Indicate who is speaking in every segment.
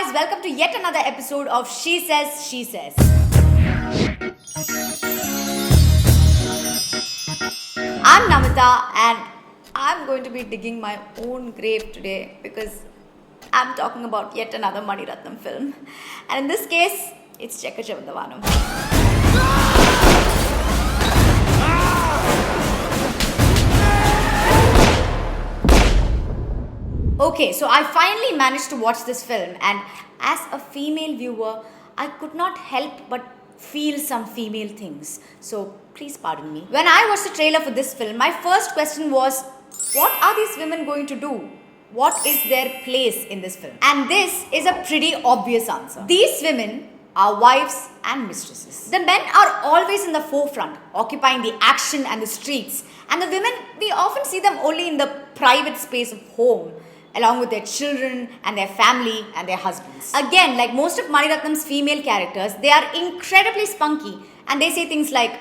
Speaker 1: guys, welcome to yet another episode of She Says, She Says. I'm Namita and I'm going to be digging my own grave today because I'm talking about yet another Ratnam film. And in this case, it's Chekka Chivantha Vaanam. Okay, so I finally managed to watch this film, and as a female viewer, I could not help but feel some female things. So please pardon me. When I watched the trailer for this film, my first question was, what are these women going to do? What is their place in this film? And this is a pretty obvious answer. These women are wives and mistresses. The men are always in the forefront, occupying the action and the streets. And the women, we often see them only in the private space of home, along with their children and their family and their husbands. Again, like most of Mani Ratnam's female characters, they are incredibly spunky and they say things like,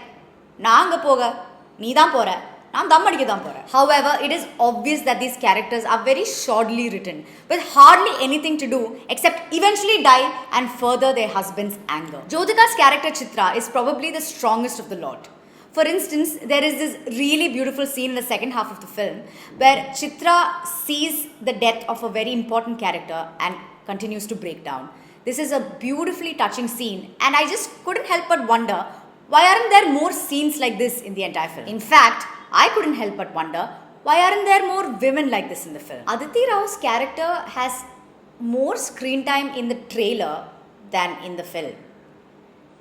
Speaker 1: "Na anga poga, nee dhaan pora, naan dam adikka dhaan pora." However, it is obvious that these characters are very shoddily written, with hardly anything to do except eventually die and further their husband's anger. Jyothika's character Chitra is probably the strongest of the lot. For instance, there is this really beautiful scene in the second half of the film where Chitra sees the death of a very important character and continues to break down. This is a beautifully touching scene, and I just couldn't help but wonder, why aren't there more scenes like this in the entire film? In fact, I couldn't help but wonder, why aren't there more women like this in the film? Aditi Rao's character has more screen time in the trailer than in the film.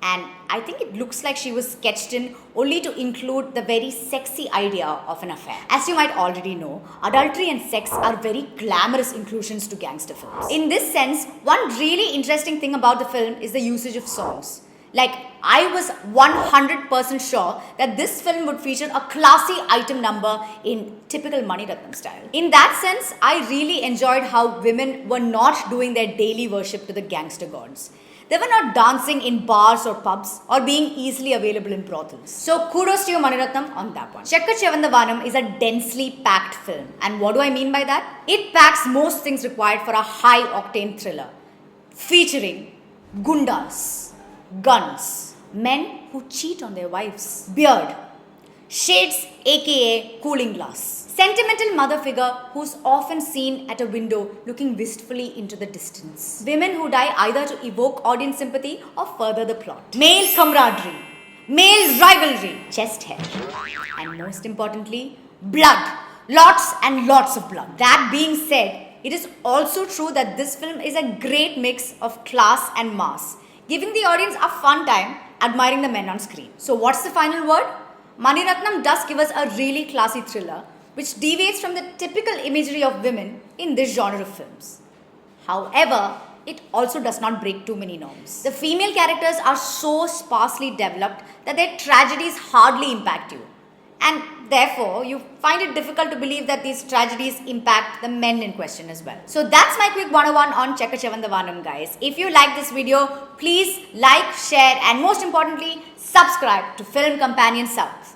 Speaker 1: And I think it looks like she was sketched in only to include the very sexy idea of an affair. As you might already know, adultery and sex are very glamorous inclusions to gangster films. In this sense, one really interesting thing about the film is the usage of songs. Like, I was 100% sure that this film would feature a classy item number in typical Mani Ratnam style. In that sense, I really enjoyed how women were not doing their daily worship to the gangster gods. They were not dancing in bars or pubs or being easily available in brothels. So kudos to you, Mani Ratnam, on that one. Chekka Chivantha Vaanam is a densely packed film. And what do I mean by that? It packs most things required for a high-octane thriller, featuring gundas, guns, men who cheat on their wives, beard, shades aka cooling glass, sentimental mother figure who's often seen at a window looking wistfully into the distance, women who die either to evoke audience sympathy or further the plot, male camaraderie, male rivalry, chest hair, and most importantly, blood. Lots and lots of blood. That being said, it is also true that this film is a great mix of class and mass, giving the audience a fun time admiring the men on screen. So what's the final word? Mani Ratnam does give us a really classy thriller which deviates from the typical imagery of women in this genre of films. However, it also does not break too many norms. The female characters are so sparsely developed that their tragedies hardly impact you. And therefore, you find it difficult to believe that these tragedies impact the men in question as well. So that's my quick 101 on Chekka Chivantha Vaanam, guys. If you like this video, please like, share, and most importantly, subscribe to Film Companion South.